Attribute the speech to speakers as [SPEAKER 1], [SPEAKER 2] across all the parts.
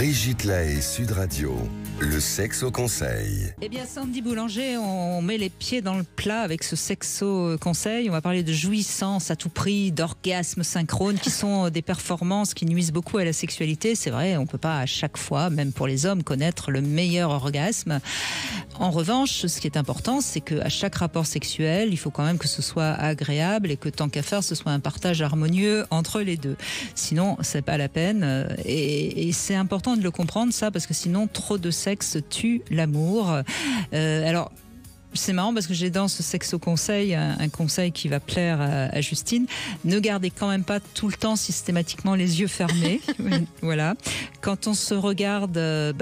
[SPEAKER 1] Brigitte Lahaie, Sud Radio, le sexo conseil.
[SPEAKER 2] Eh bien, Sandy Boulanger, on met les pieds dans le plat avec ce sexo conseil. On va parler de jouissance à tout prix, d'orgasme synchrone, qui sont des performances qui nuisent beaucoup à la sexualité. C'est vrai, on ne peut pas à chaque fois, même pour les hommes, connaître le meilleur orgasme. En revanche, ce qui est important, c'est qu'à chaque rapport sexuel, il faut quand même que ce soit agréable et que tant qu'à faire, ce soit un partage harmonieux entre les deux. Sinon, c'est pas la peine. Et c'est important de le comprendre, ça, parce que sinon, trop de sexe tue l'amour. Alors, c'est marrant parce que j'ai dans ce sexo conseil un conseil qui va plaire à Justine. Ne gardez quand même pas tout le temps systématiquement les yeux fermés. Voilà. Quand on se regarde,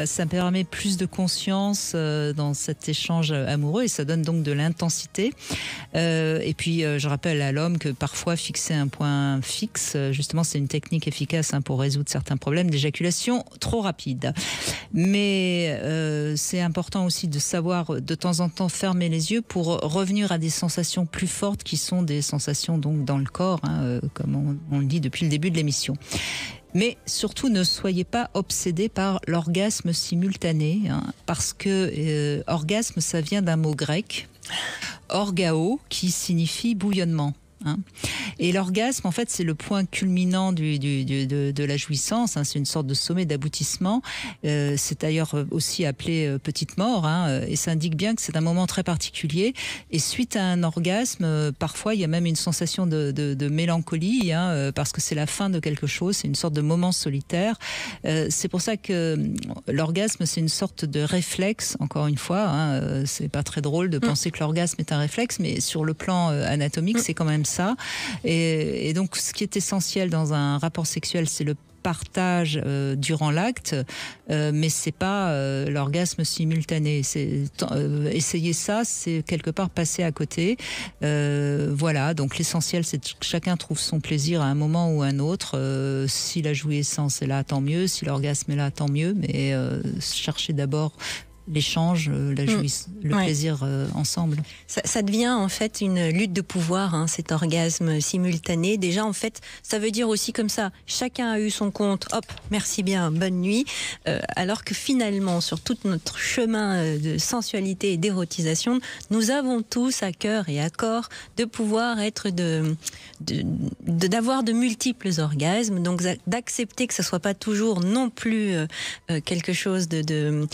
[SPEAKER 2] ça permet plus de conscience dans cet échange amoureux et ça donne donc de l'intensité. Et puis, je rappelle à l'homme que parfois fixer un point fixe, justement, c'est une technique efficace pour résoudre certains problèmes d'éjaculation trop rapide. Mais c'est important aussi de savoir de temps en temps fermer les yeux pour revenir à des sensations plus fortes qui sont des sensations donc dans le corps, comme on le dit depuis le début de l'émission. Mais surtout, ne soyez pas obsédés par l'orgasme simultané, parce que orgasme, ça vient d'un mot grec, orgao, qui signifie bouillonnement. Et l'orgasme, en fait, c'est le point culminant de la jouissance. C'est une sorte de sommet d'aboutissement. C'est d'ailleurs aussi appelé petite mort. Et ça indique bien que c'est un moment très particulier. Et suite à un orgasme, parfois, il y a même une sensation de mélancolie, parce que c'est la fin de quelque chose. C'est une sorte de moment solitaire. C'est pour ça que l'orgasme, c'est une sorte de réflexe. Encore une fois, c'est pas très drôle de penser que l'orgasme est un réflexe, mais sur le plan anatomique, c'est quand même ça. Et donc, ce qui est essentiel dans un rapport sexuel, c'est le partage durant l'acte, mais c'est pas l'orgasme simultané. Essayer ça, c'est quelque part passer à côté. Voilà, donc l'essentiel, c'est que chacun trouve son plaisir à un moment ou à un autre. Si la jouissance est là, tant mieux. Si l'orgasme est là, tant mieux. Mais cherchez d'abord l'échange, le plaisir ensemble.
[SPEAKER 3] Ça devient en fait une lutte de pouvoir, cet orgasme simultané. Déjà, en fait, ça veut dire aussi comme ça, chacun a eu son compte, hop, merci bien, bonne nuit. Alors que finalement, sur tout notre chemin de sensualité et d'érotisation, nous avons tous à cœur et à corps de pouvoir être d'avoir de multiples orgasmes, donc d'accepter que ça soit pas toujours non plus quelque chose de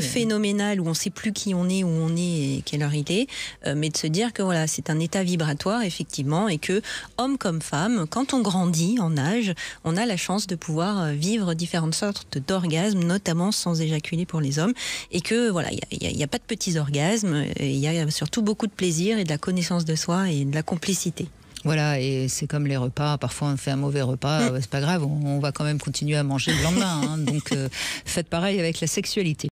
[SPEAKER 3] phénoménal où on ne sait plus qui on est, où on est et quelle heure il est, mais de se dire que voilà, c'est un état vibratoire effectivement et que homme comme femme, quand on grandit en âge, on a la chance de pouvoir vivre différentes sortes d'orgasmes, notamment sans éjaculer pour les hommes, et que voilà, il y a pas de petits orgasmes, il y a surtout beaucoup de plaisir et de la connaissance de soi et de la complicité.
[SPEAKER 2] Voilà, et c'est comme les repas, parfois on fait un mauvais repas, c'est pas grave, on va quand même continuer à manger le lendemain, donc faites pareil avec la sexualité.